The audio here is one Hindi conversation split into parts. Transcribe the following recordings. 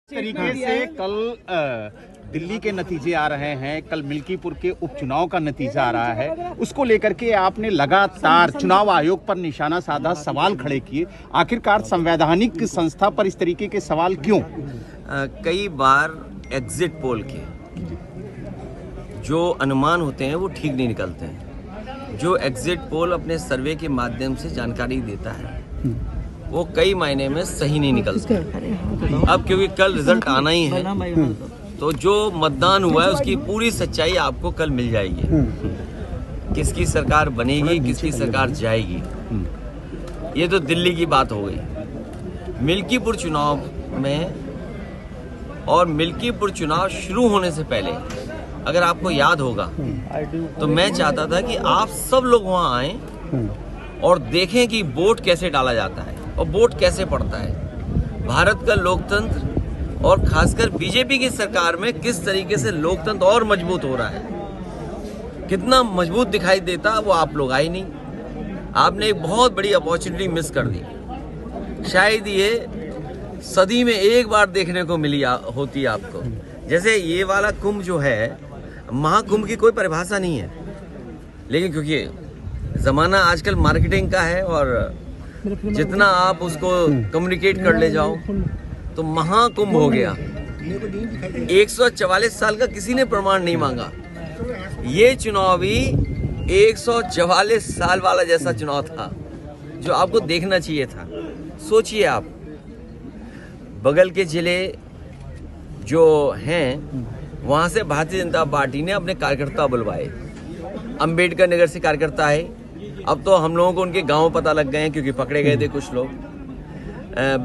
तरीके से कल दिल्ली के नतीजे आ रहे हैं, कल मिल्कीपुर के उपचुनाव का नतीजा आ रहा है, उसको लेकर के आपने लगातार चुनाव आयोग पर निशाना साधा, सवाल खड़े किए। आखिरकार संवैधानिक संस्था पर इस तरीके के सवाल क्यों? कई बार एग्जिट पोल के जो अनुमान होते हैं वो ठीक नहीं निकलते हैं। जो एग्जिट पोल अपने सर्वे के माध्यम से जानकारी देता है वो कई मायने में सही नहीं निकलता। अब क्योंकि कल रिजल्ट आना ही है तो जो मतदान हुआ है उसकी पूरी सच्चाई आपको कल मिल जाएगी। किसकी सरकार बनेगी, किसकी सरकार जाएगी, ये तो दिल्ली की बात हो गई। मिल्कीपुर चुनाव में और मिल्कीपुर चुनाव शुरू होने से पहले अगर आपको याद होगा तो मैं चाहता था कि आप सब लोग वहां आएं और देखें कि वोट कैसे डाला जाता है और वोट कैसे पड़ता है। भारत का लोकतंत्र और खासकर बीजेपी की सरकार में किस तरीके से लोकतंत्र और मजबूत हो रहा है, कितना मजबूत दिखाई देता, वो आप लोग आए नहीं। आपने एक बहुत बड़ी अपॉर्चुनिटी मिस कर दी। शायद ये सदी में एक बार देखने को मिली होती आपको। जैसे ये वाला कुंभ जो है, महाकुंभ की कोई परिभाषा नहीं है, लेकिन क्योंकि जमाना आजकल मार्केटिंग का है और जितना आप उसको कम्युनिकेट कर ले जाओ तो महाकुंभ हो गया। 144 साल का किसी ने प्रमाण नहीं मांगा। ये चुनाव भी 144 साल वाला जैसा चुनाव था जो आपको देखना चाहिए था। सोचिए आप, बगल के जिले जो हैं वहां से भारतीय जनता पार्टी ने अपने कार्यकर्ता बुलवाए। अंबेडकर नगर से कार्यकर्ता है। अब तो हम लोगों को उनके गांव पता लग गए हैं क्योंकि पकड़े गए थे कुछ लोग।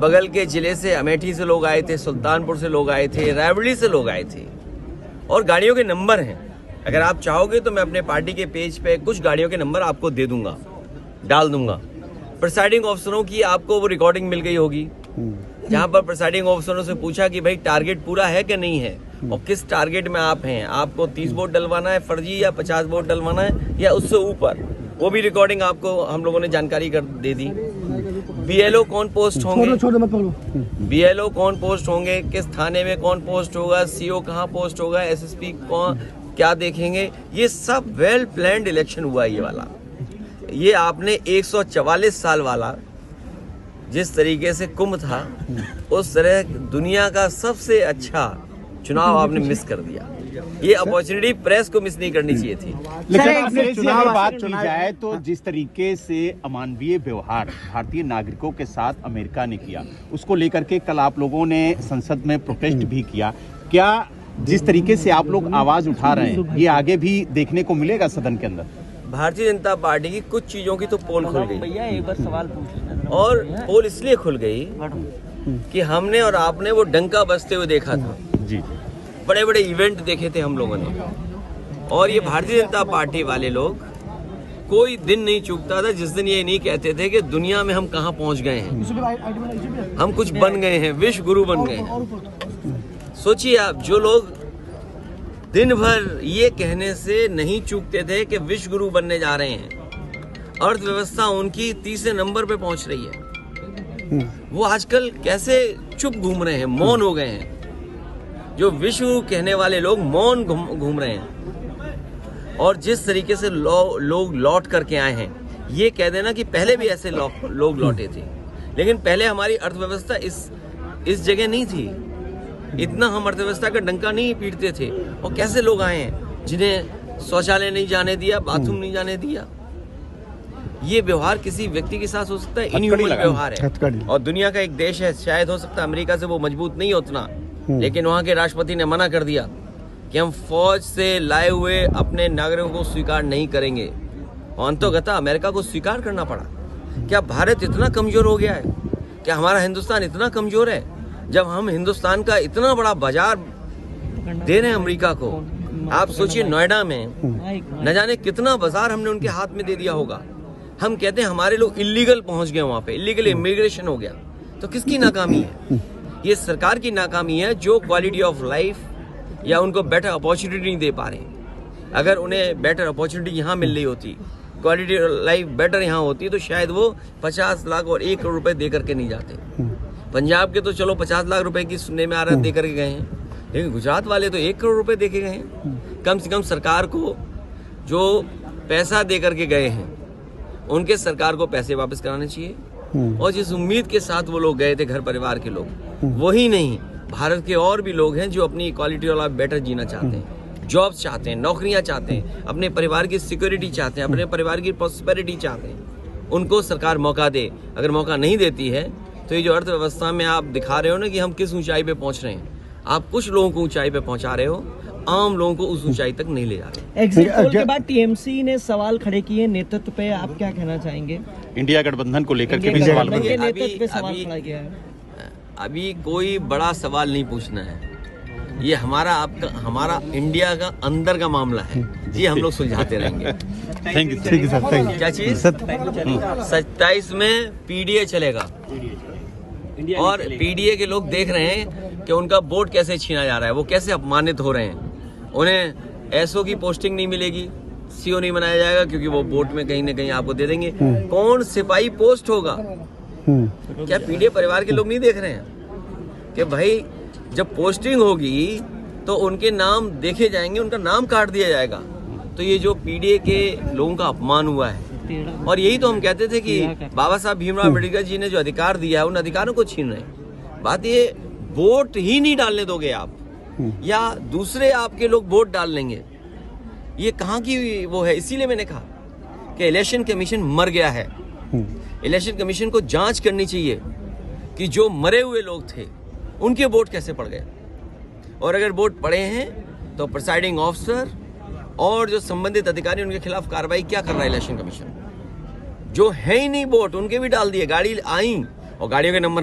बगल के जिले से अमेठी से लोग आए थे, सुल्तानपुर से लोग आए थे, रायबरेली से लोग आए थे और गाड़ियों के नंबर हैं। अगर आप चाहोगे तो मैं अपने पार्टी के पेज पे कुछ गाड़ियों के नंबर आपको दे दूंगा, डाल दूंगा। प्रिसाइडिंग ऑफिसरों की आपको वो रिकॉर्डिंग मिल गई होगी जहां पर प्रिसाइडिंग ऑफिसरों से पूछा कि भाई टारगेट पूरा है कि नहीं है और किस टारगेट में आप हैं। आपको 30 वोट डलवाना है फर्जी या 50 वोट डलवाना है या उससे ऊपर, वो भी रिकॉर्डिंग आपको हम लोगों ने जानकारी कर दे दी। बीएलओ कौन पोस्ट होंगे, बीएलओ कौन पोस्ट होंगे, किस थाने में कौन पोस्ट होगा, सीओ कहाँ पोस्ट होगा, एसएसपी कौन क्या देखेंगे, ये सब वेल प्लान्ड इलेक्शन हुआ। ये वाला ये आपने 144 साल वाला जिस तरीके से कुंभ था उस तरह दुनिया का सबसे अच्छा चुनाव आपने मिस कर दिया। ये अपॉर्चुनिटी प्रेस को मिस नहीं करनी चाहिए थी। लेकिन चुनाव बात की जाए तो जिस तरीके से अमानवीय व्यवहार भारतीय नागरिकों के साथ अमेरिका ने किया, उसको लेकर के कल आप लोगों ने संसद में प्रोटेस्ट भी किया। क्या जिस तरीके से आप लोग आवाज उठा रहे हैं ये आगे भी देखने को मिलेगा सदन के अंदर? भारतीय जनता पार्टी की कुछ चीजों की तो पोल खुल गई। भैया एक बार सवाल पूछ, और पोल इसलिए खुल गई कि हमने और आपने वो डंका बजते हुए देखा था जी। बड़े बड़े इवेंट देखे थे हम लोगों ने, और ये भारतीय जनता पार्टी वाले लोग कोई दिन नहीं चूकता था जिस दिन ये नहीं कहते थे कि दुनिया में हम कहां पहुंच गए हैं, हम कुछ बन गए हैं, विश्व गुरु बन गए हैं। सोचिए आप, जो लोग दिन भर ये कहने से नहीं चूकते थे कि विश्व गुरु बनने जा रहे हैं, अर्थव्यवस्था उनकी तीसरे नंबर पे पहुंच रही है, वो आजकल कैसे चुप घूम रहे हैं, मौन हो गए हैं। जो विश्व कहने वाले लोग मौन घूम रहे हैं। और जिस तरीके से लोग लौट करके आए हैं, ये कह देना कि पहले भी ऐसे लोग लौटे थे, लेकिन पहले हमारी अर्थव्यवस्था इस जगह नहीं थी, इतना हम अर्थव्यवस्था का डंका नहीं पीटते थे। और कैसे लोग आए हैं जिन्हें शौचालय नहीं जाने दिया, बाथरूम नहीं जाने दिया। ये व्यवहार किसी व्यक्ति के साथ हो सकता है, इनह्यूमन व्यवहार है। और दुनिया का एक देश है, शायद हो सकता है अमेरिका से वो मजबूत नहीं उतना, लेकिन वहां के राष्ट्रपति ने मना कर दिया कि हम फौज से लाए हुए अपने नागरिकों को स्वीकार नहीं करेंगे, और अंततः अमेरिका को स्वीकार करना पड़ा। क्या भारत इतना कमजोर हो गया है? क्या हमारा हिंदुस्तान इतना कमजोर है जब हम हिंदुस्तान का इतना बड़ा बाजार दे रहे हैं अमेरिका को? आप सोचिए, नोएडा में न जाने कितना बाजार हमने उनके हाथ में दे दिया होगा। हम कहते हैं हमारे लोग इलीगल पहुंच गए, वहां पे इलीगल इमिग्रेशन हो गया। तो किसकी नाकामी है? ये सरकार की नाकामी है जो क्वालिटी ऑफ लाइफ या उनको बेटर अपॉर्चुनिटी नहीं दे पा रहे। अगर उन्हें बेटर अपॉर्चुनिटी यहाँ मिल रही होती, क्वालिटी लाइफ बेटर यहाँ होती, तो शायद वो 50 लाख और 1 करोड़ रुपए दे करके नहीं जाते। पंजाब के तो चलो 50 लाख रुपए की सुनने में आ रहा है दे करके गए हैं, लेकिन गुजरात वाले तो 1 करोड़ रुपए दे के गए हैं। कम से कम सरकार को जो पैसा दे करके गए हैं उनके सरकार को पैसे वापस कराने चाहिए। और जिस उम्मीद के साथ वो लोग गए थे, घर परिवार के लोग, वही नहीं, भारत के और भी लोग हैं जो अपनी क्वालिटी वाला बेटर जीना चाहते हैं, जॉब्स चाहते हैं, नौकरियां चाहते हैं, अपने परिवार की सिक्योरिटी चाहते हैं, अपने परिवार की प्रॉस्पेरिटी चाहते हैं। उनको सरकार मौका दे। अगर मौका नहीं देती है तो ये जो अर्थव्यवस्था में आप दिखा रहे हो ना कि हम किस ऊंचाई पे पहुंच रहे हैं, आप कुछ लोगों को ऊंचाई पे पहुंचा रहे हो, आम लोगों को उस ऊंचाई तक नहीं ले जा रहे। एग्जिट पोल के बाद टीएमसी ने सवाल खड़े किए नेतृत्व पे, आप क्या कहना चाहेंगे? इंडिया गठबंधन को लेकर के भी सवाल नेतृत्व पे सवाल खड़ा किया है। अभी कोई बड़ा सवाल नहीं पूछना है, ये हमारा इंडिया का अंदर का मामला है, ये हम लोग सुलझाते रहेंगे। Thank you sir. क्या चीज? 27 में पीडीए चलेगा और पीडीए के लोग देख रहे हैं कि उनका वोट कैसे छीना जा रहा है, वो कैसे अपमानित हो रहे हैं। उन्हें एसओ की पोस्टिंग नहीं मिलेगी, सीओ नहीं बनाया जाएगा क्योंकि वो वोट में कहीं ना कहीं आपको दे देंगे। कौन सिपाही पोस्ट होगा? क्या पीडीए परिवार के लोग नहीं देख रहे हैं कि भाई जब पोस्टिंग होगी तो उनके नाम देखे जाएंगे, उनका नाम काट दिया जाएगा। तो ये जो पीडीए के लोगों का अपमान हुआ है, और यही तो हम कहते थे कि बाबा साहब भीमराव अम्बेडकर जी ने जो अधिकार दिया है उन अधिकारों को छीन रहे हैं। बात ये वोट ही नहीं डालने दोगे आप, या दूसरे आपके लोग वोट डाल लेंगे, ये कहाँ की वो है। इसीलिए मैंने कहा कि इलेक्शन कमीशन मर गया है। इलेक्शन कमीशन को जांच करनी चाहिए कि जो मरे हुए लोग थे उनके वोट कैसे पड़ गए, और अगर वोट पड़े हैं तो प्रिसाइडिंग ऑफिसर और जो संबंधित अधिकारी उनके खिलाफ कार्रवाई क्या कर रहा है इलेक्शन कमीशन। जो है ही नहीं वोट, उनके भी डाल दिए। गाड़ी आई और गाड़ियों के नंबर हम